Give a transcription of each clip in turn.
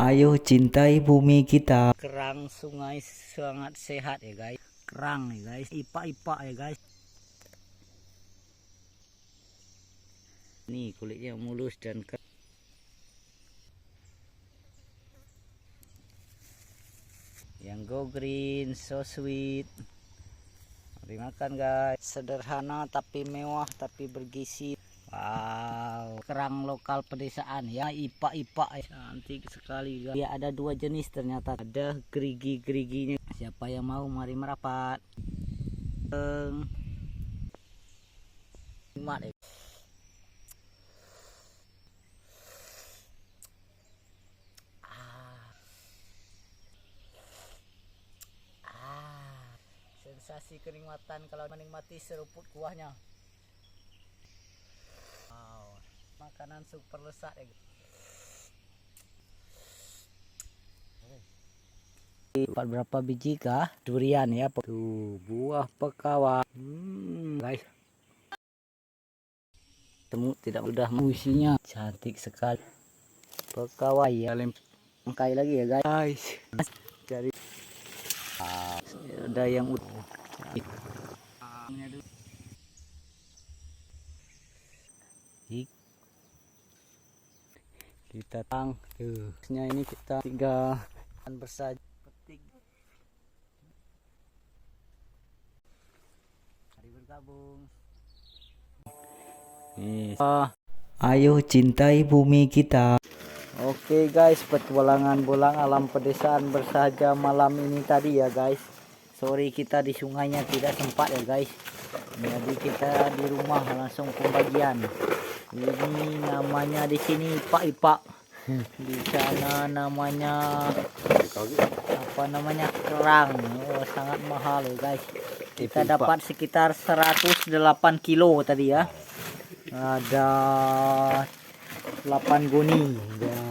Ayo cintai bumi kita. Kerang sungai sangat sehat ya guys. Kerang ya guys, ipak-ipak ya guys. Nih kulitnya mulus dan yang go green, so sweet. Mari makan guys. Sederhana tapi mewah tapi bergizi. Wow, kerang lokal pedesaan ya, ipak-ipak ya. Cantik sekali guys. Ya ada dua jenis ternyata. Ada gerigi-geriginya. Siapa yang mau mari merapat. Nikmat ya. Sensasi kenikmatan kalau menikmati seruput kuahnya. Wow, makanan super lezat ya. Dapat berapa biji kah durian ya? Tuh buah pekawa. Guys, temu tidak mudah isinya. Cantik sekali. Pekawa ya. Lengkai lagi ya guys. Cari. Ada yang kita tang tuh ini kita tiga bersaja petik. Mari bergabung. Ayo cintai bumi kita. Oke guys, petualangan bolang alam pedesaan bersahaja malam ini tadi ya guys. Sorry kita di sungainya tidak sempat ya guys. Jadi kita di rumah langsung pembagian. Ini namanya di sini ipak-ipak. Di sana namanya apa namanya kerang. Oh, sangat mahal ya guys. Kita dapat sekitar 108 kilo tadi ya. Ada 8 goni ya.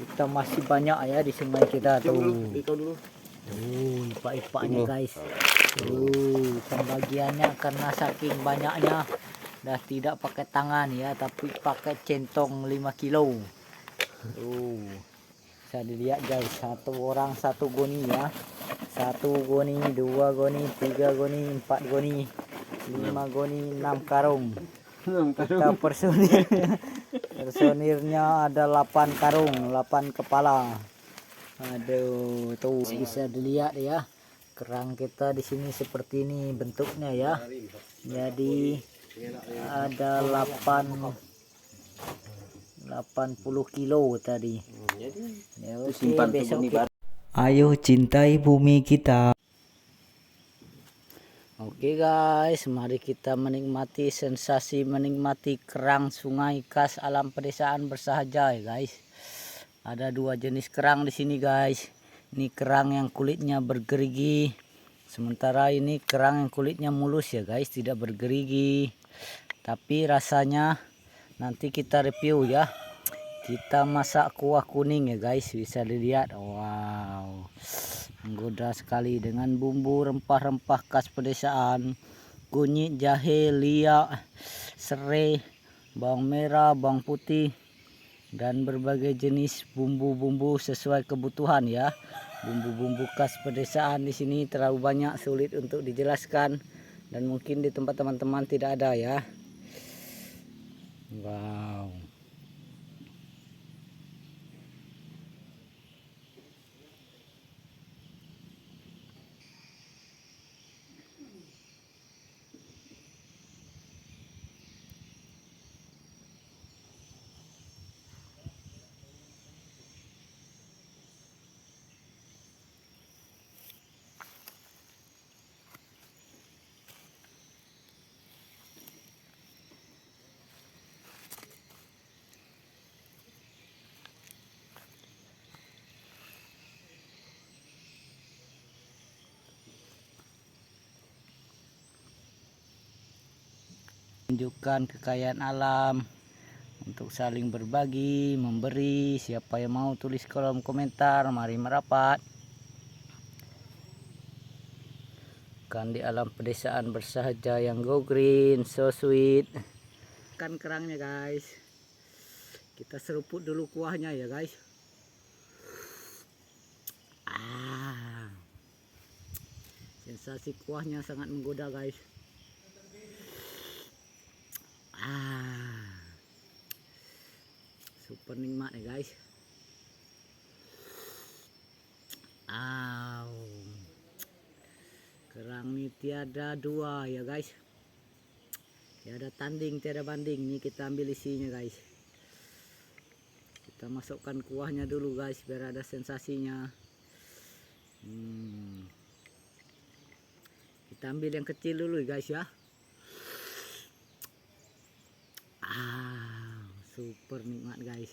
Kita masih banyak ya di sungai kita tuh. Ipak-ipaknya guys. Pembagiannya karena saking banyaknya dah tidak pakai tangan ya, tapi pakai centong 5 kilo. Bisa dilihat guys, satu orang satu goni ya. 1 goni, 2 goni, 3 goni, 4 goni, 5 goni, 6 karung. Kita personirnya ada 8 karung, 8 kepala. Aduh, tuh bisa dilihat ya. Kerang kita di sini seperti ini bentuknya ya. Jadi ada 80 kilo tadi. Ya, oke, besok kita... Ayo cintai bumi kita. Oke guys, mari kita menikmati sensasi menikmati kerang sungai khas alam pedesaan bersahaja ya guys. Ada 2 jenis kerang di sini guys. Ini kerang yang kulitnya bergerigi. Sementara ini kerang yang kulitnya mulus ya guys, tidak bergerigi. Tapi rasanya nanti kita review ya. Kita masak kuah kuning ya guys, bisa dilihat. Wow, menggoda sekali dengan bumbu rempah-rempah khas pedesaan. Kunyit, jahe, liak, serai, bawang merah, bawang putih, dan berbagai jenis bumbu-bumbu sesuai kebutuhan ya. Bumbu-bumbu khas pedesaan di sini terlalu banyak, sulit untuk dijelaskan, dan mungkin di tempat teman-teman tidak ada ya. Wow. Tunjukkan kekayaan alam untuk saling berbagi, memberi. Siapa yang mau tulis kolom komentar, mari merapat. Kan di alam pedesaan bersahaja yang go green, so sweet. Kan kerangnya guys. Kita seruput dulu kuahnya ya guys. Sensasi kuahnya sangat menggoda guys. Super nikmat nih guys. Kerang ini tiada dua ya guys. Tiada tanding, tiada banding. Ini kita ambil isinya guys. Kita masukkan kuahnya dulu guys biar ada sensasinya. Kita ambil yang kecil dulu guys ya. Super nikmat guys.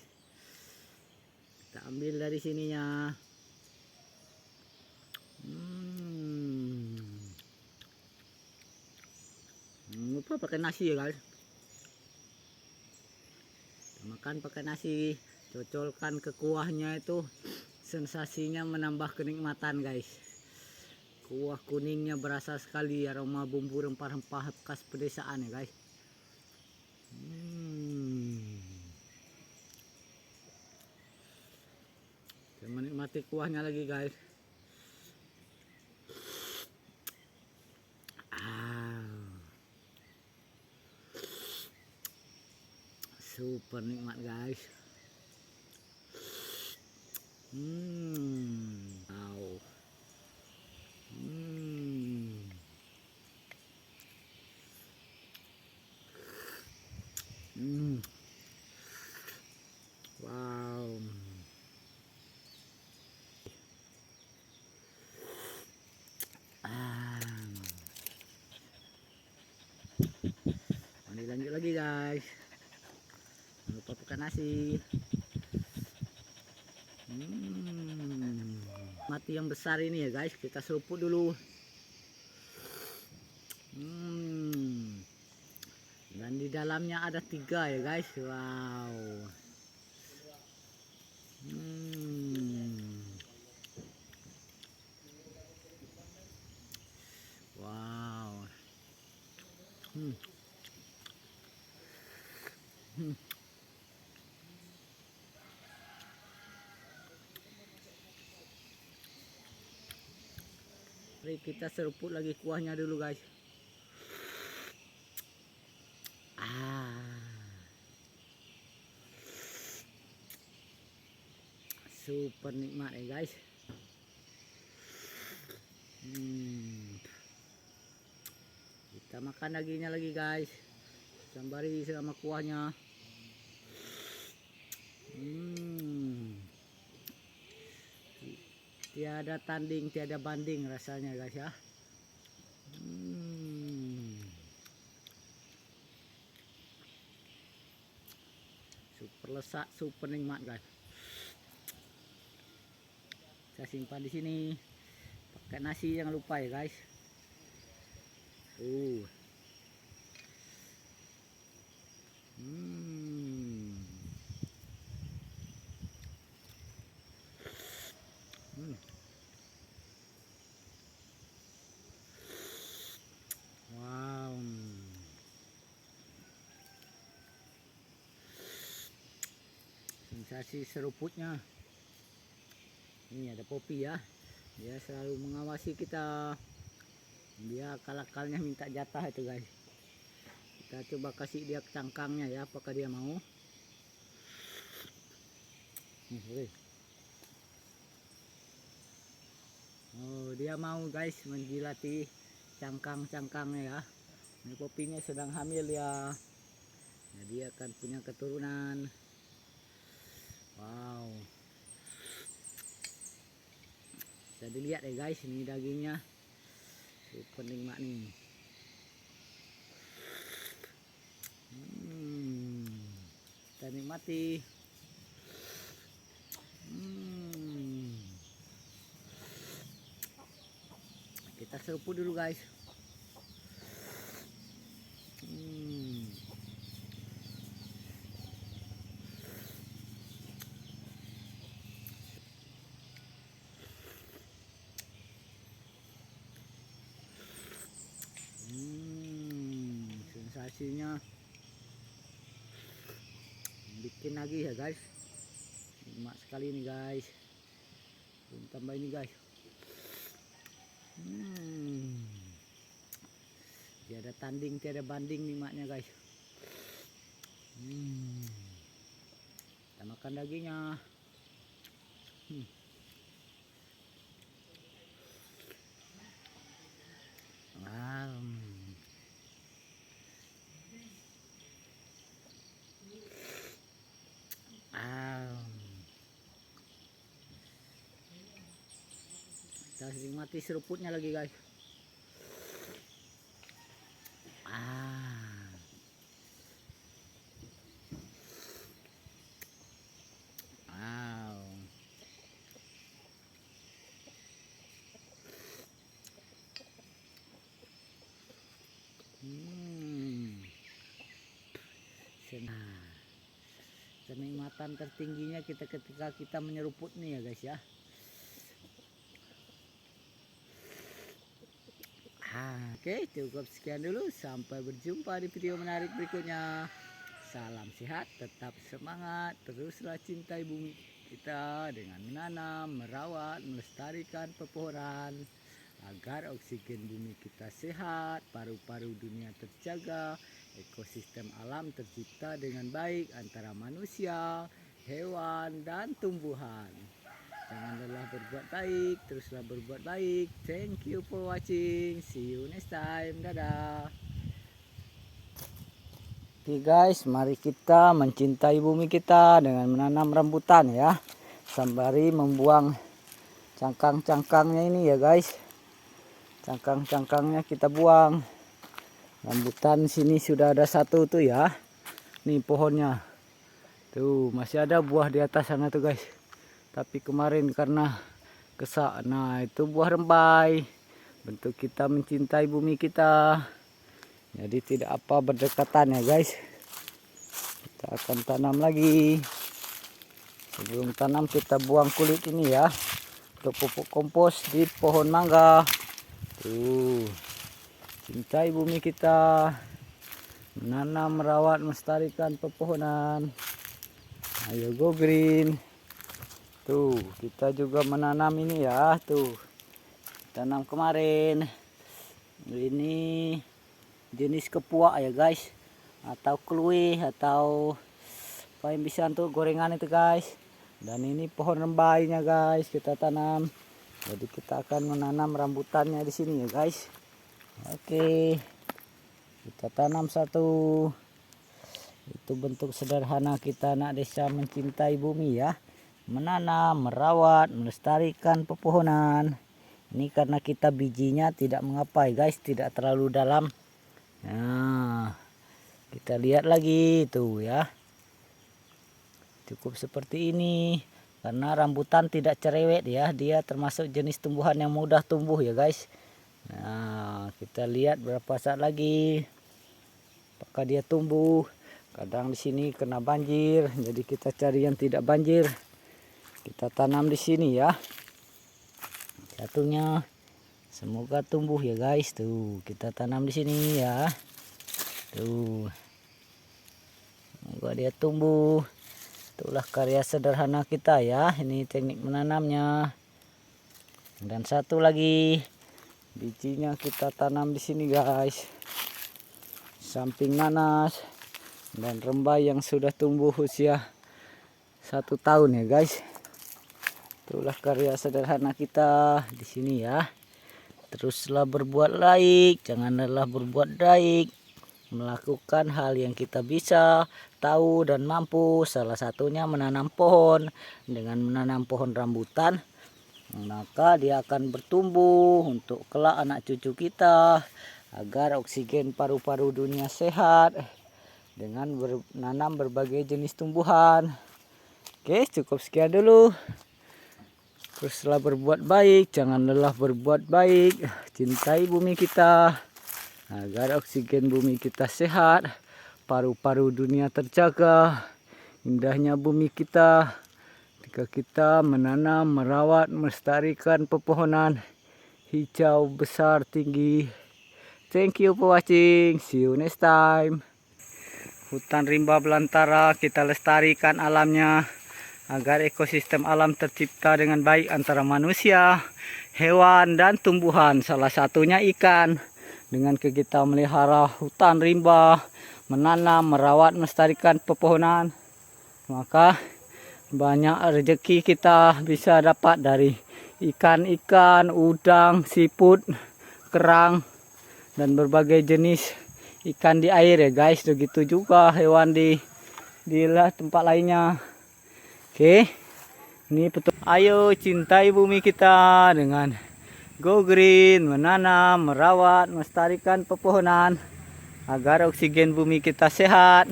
Kita ambil dari sininya. Lupa pakai nasi ya guys. Kita makan pakai nasi, cocolkan ke kuahnya, itu sensasinya menambah kenikmatan guys. Kuah kuningnya berasa sekali, aroma bumbu rempah-rempah khas pedesaan ya guys. Kita menikmati kuahnya lagi guys. Super nikmat guys. Wow. Wow. Ini lanjut lagi guys. Jangan lupa pakai nasi. Mati yang besar ini ya guys, kita seruput dulu. Dan di dalamnya ada 3 ya guys. Wow. Wow. Mari kita seruput lagi kuahnya dulu guys. Super nikmat ya guys. Kita makan dagingnya lagi guys, sambari sama kuahnya. Tiada tanding, tiada banding rasanya guys ya. Super lezat, super nikmat guys. Saya simpan di sini. Pakai nasi jangan lupa ya guys. Wow. Sensasi seruputnya. Ini ada Poppy ya. Dia selalu mengawasi kita. Dia akal-akalnya minta jatah itu guys. Kita coba kasih dia cangkangnya ya, apakah dia mau. Oh, dia mau guys menjilati cangkang-cangkangnya ya. Ini Poppy-nya sedang hamil ya. Nah, dia akan punya keturunan. Wow. Bisa dilihat ya guys, ini dagingnya super nikmat nih. Kita nikmati. Kita seruput dulu guys. Sensasinya bikin lagi ya guys. Nikmat sekali nih guys. Tambah ini guys. Tiada tanding, tiada banding nikmatnya guys. Kita makan dagingnya. Kita nikmati seruputnya lagi guys. Kenikmatan tertingginya kita ketika kita menyeruput nih ya guys ya. Oke, cukup sekian dulu. Sampai berjumpa di video menarik berikutnya. Salam sehat, tetap semangat, teruslah cintai bumi kita dengan menanam, merawat, melestarikan pepohonan agar oksigen bumi kita sehat, paru-paru dunia terjaga, ekosistem alam tercipta dengan baik antara manusia, hewan, dan tumbuhan. Jangan lelah berbuat baik, teruslah berbuat baik. Thank you for watching. See you next time. Dadah. Oke guys, mari kita mencintai bumi kita dengan menanam rambutan ya. Sembari membuang cangkang-cangkangnya ini ya guys. Cangkang-cangkangnya kita buang. Rambutan sini sudah ada satu tuh ya. Nih pohonnya. Tuh masih ada buah di atas sana tuh guys. Tapi kemarin karena kesak. Nah itu buah rembai. Bentuk kita mencintai bumi kita. Jadi tidak apa berdekatan ya guys. Kita akan tanam lagi. Sebelum tanam kita buang kulit ini ya. Untuk pupuk kompos di pohon mangga. Tuh. Cintai bumi kita. Menanam, merawat, melestarikan pepohonan. Ayo go green. Tuh kita juga menanam ini ya. Tuh. Tanam kemarin. Ini jenis kepuak ya guys, atau kluih, atau apa yang bisa untuk gorengan itu guys. Dan ini pohon rembainya guys kita tanam. Jadi kita akan menanam rambutannya di sini ya guys. Oke, kita tanam satu. Itu bentuk sederhana kita anak desa mencintai bumi ya. Menanam, merawat, melestarikan pepohonan. Ini karena kita bijinya tidak mengapai guys, tidak terlalu dalam. Nah, kita lihat lagi tuh ya. Cukup seperti ini. Karena rambutan tidak cerewet ya. Dia termasuk jenis tumbuhan yang mudah tumbuh ya guys. Nah, kita lihat berapa saat lagi. Apakah dia tumbuh. Kadang di sini kena banjir. Jadi kita cari yang tidak banjir. Kita tanam di sini ya. Satunya. Semoga tumbuh ya guys. Tuh, kita tanam di sini ya. Tuh. Semoga dia tumbuh. Itulah karya sederhana kita ya. Ini teknik menanamnya. Dan satu lagi. Bijinya kita tanam di sini guys. Samping nanas. Dan rembai yang sudah tumbuh usia 1 tahun ya guys. Itulah karya sederhana kita di sini ya. Teruslah berbuat baik, jangan lelah berbuat baik. Melakukan hal yang kita bisa, tahu dan mampu. Salah satunya menanam pohon. Dengan menanam pohon rambutan, maka dia akan bertumbuh untuk kelak anak cucu kita. Agar oksigen paru-paru dunia sehat. Dengan menanam berbagai jenis tumbuhan. Oke, cukup sekian dulu. Teruslah berbuat baik, jangan lelah berbuat baik. Cintai bumi kita agar oksigen bumi kita sehat, paru-paru dunia terjaga. Indahnya bumi kita jika kita menanam, merawat, melestarikan pepohonan hijau besar tinggi. Thank you for watching. See you next time. Hutan rimba belantara kita lestarikan alamnya agar ekosistem alam tercipta dengan baik antara manusia, hewan, dan tumbuhan. Salah satunya ikan. Dengan kita melihara hutan rimba, menanam, merawat, melestarikan pepohonan, maka banyak rezeki kita bisa dapat dari ikan-ikan, udang, siput, kerang, dan berbagai jenis ikan di air ya guys. Begitu juga hewan di tempat lainnya. Oke, ini betul. Ayo cintai bumi kita dengan Go Green, menanam, merawat, melestarikan pepohonan agar oksigen bumi kita sehat,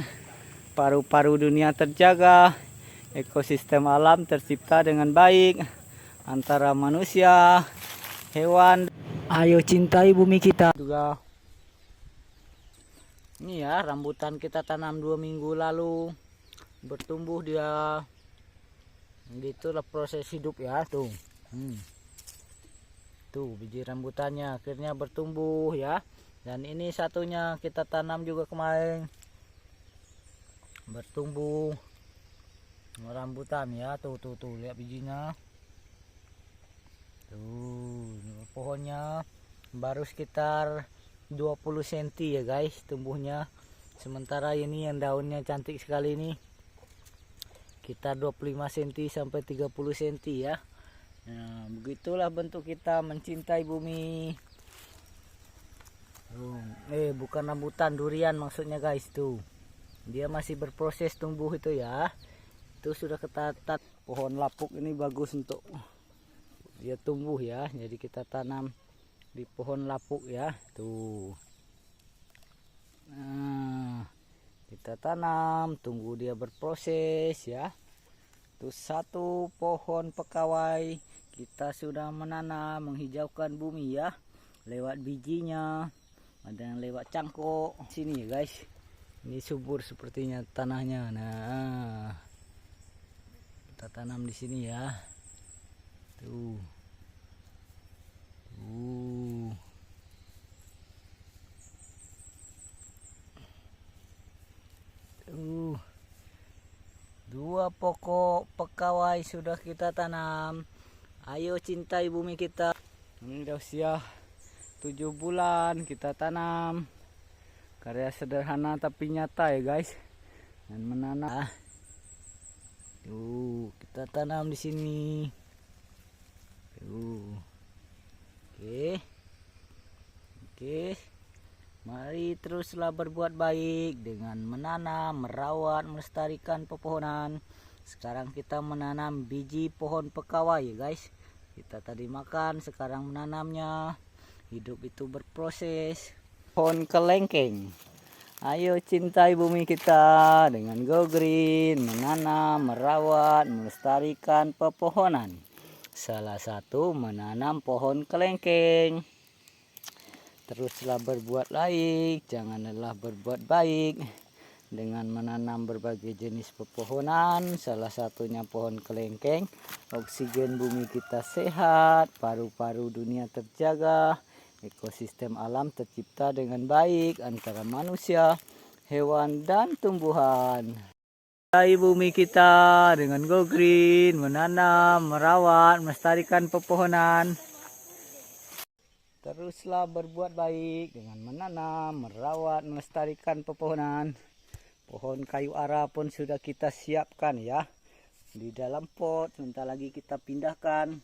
paru-paru dunia terjaga, ekosistem alam tercipta dengan baik antara manusia, hewan. Ayo cintai bumi kita juga. Ini ya rambutan kita tanam 2 minggu lalu, bertumbuh dia. Gitulah proses hidup ya tuh. Tuh biji rambutannya akhirnya bertumbuh ya. Dan ini satunya kita tanam juga kemarin, bertumbuh rambutan ya. Tuh lihat bijinya. Tuh pohonnya baru sekitar 20 cm ya guys tumbuhnya. Sementara ini yang daunnya cantik sekali ini, kita 25 cm sampai 30 cm ya. Nah, begitulah bentuk kita mencintai bumi. Bukan rambutan, durian maksudnya guys tuh. Dia masih berproses tumbuh itu ya. Itu sudah ketatat. Pohon lapuk ini bagus untuk dia tumbuh ya. Jadi kita tanam di pohon lapuk ya. Tuh. Nah, kita tanam, tunggu dia berproses ya. Itu satu pohon pekawai kita sudah menanam, menghijaukan bumi ya, lewat bijinya, ada yang lewat cangkok sini ya guys. Ini subur sepertinya tanahnya. Nah, kita tanam di sini ya. Tuh. Dua pokok pekawai sudah kita tanam. Ayo cintai bumi kita. Ini udah usia 7 bulan kita tanam. Karya sederhana tapi nyata ya guys. Dan menanam. Tuh, kita tanam di sini. Tuh. Oke. Mari teruslah berbuat baik dengan menanam, merawat, melestarikan pepohonan. Sekarang kita menanam biji pohon pekawai ya guys. Kita tadi makan, sekarang menanamnya. Hidup itu berproses. Pohon kelengkeng. Ayo cintai bumi kita dengan Go Green, menanam, merawat, melestarikan pepohonan. Salah satu menanam pohon kelengkeng. Teruslah berbuat baik, jangan lelah berbuat baik dengan menanam berbagai jenis pepohonan, salah satunya pohon kelengkeng. Oksigen bumi kita sehat, paru-paru dunia terjaga, ekosistem alam tercipta dengan baik antara manusia, hewan, dan tumbuhan. Cintai bumi kita dengan Go Green, menanam, merawat, melestarikan pepohonan. Teruslah berbuat baik dengan menanam, merawat, melestarikan pepohonan. Pohon kayu ara pun sudah kita siapkan ya. Di dalam pot, sebentar lagi kita pindahkan.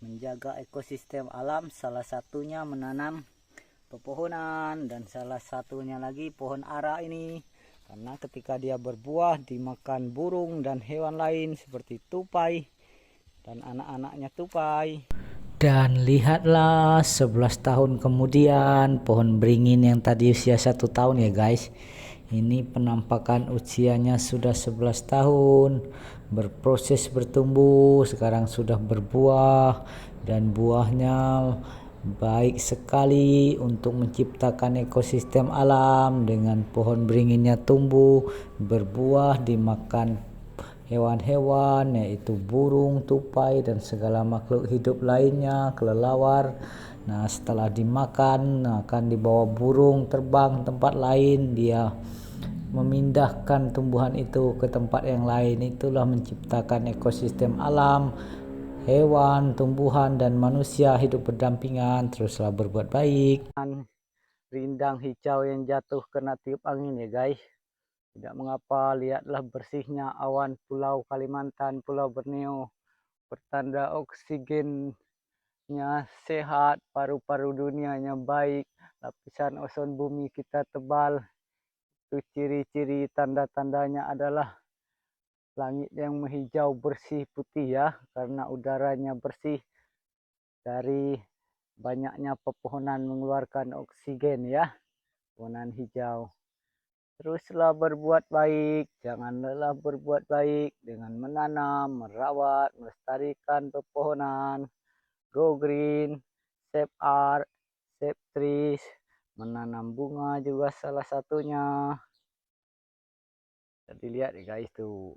Menjaga ekosistem alam, salah satunya menanam pepohonan. Dan salah satunya lagi pohon ara ini. Karena ketika dia berbuah, dimakan burung dan hewan lain seperti tupai. Dan anak-anaknya tupai. Dan lihatlah 11 tahun kemudian pohon beringin yang tadi usia 1 tahun ya guys. Ini penampakan usianya sudah 11 tahun. Berproses bertumbuh, sekarang sudah berbuah. Dan buahnya baik sekali untuk menciptakan ekosistem alam. Dengan pohon beringinnya tumbuh, berbuah, dimakan hewan-hewan yaitu burung, tupai, dan segala makhluk hidup lainnya, kelelawar. Nah, setelah dimakan akan dibawa burung terbang tempat lain, dia memindahkan tumbuhan itu ke tempat yang lain. Itulah menciptakan ekosistem alam, hewan, tumbuhan, dan manusia hidup berdampingan. Teruslah berbuat baik. Rindang hijau yang jatuh kena tiup angin ya guys. Tidak mengapa, lihatlah bersihnya awan Pulau Kalimantan, Pulau Borneo. Pertanda oksigennya sehat, paru-paru dunianya baik, lapisan ozon bumi kita tebal. Itu ciri-ciri tanda-tandanya adalah langit yang menghijau bersih putih ya, karena udaranya bersih dari banyaknya pepohonan mengeluarkan oksigen ya, pepohonan hijau. Teruslah berbuat baik, jangan lelah berbuat baik dengan menanam, merawat, melestarikan pepohonan. Go green, save art, save trees, menanam bunga juga salah satunya. Jadi lihat ya guys tuh.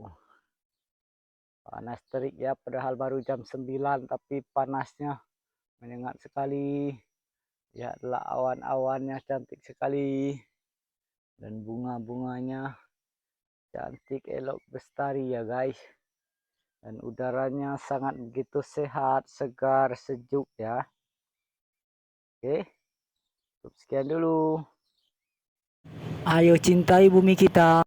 Panas terik ya, padahal baru jam 9 tapi panasnya menyengat sekali. Lihatlah awan-awannya cantik sekali. Dan bunga-bunganya cantik, elok, bestari ya guys. Dan udaranya sangat begitu sehat, segar, sejuk ya. Oke, cukup sekian dulu. Ayo cintai bumi kita.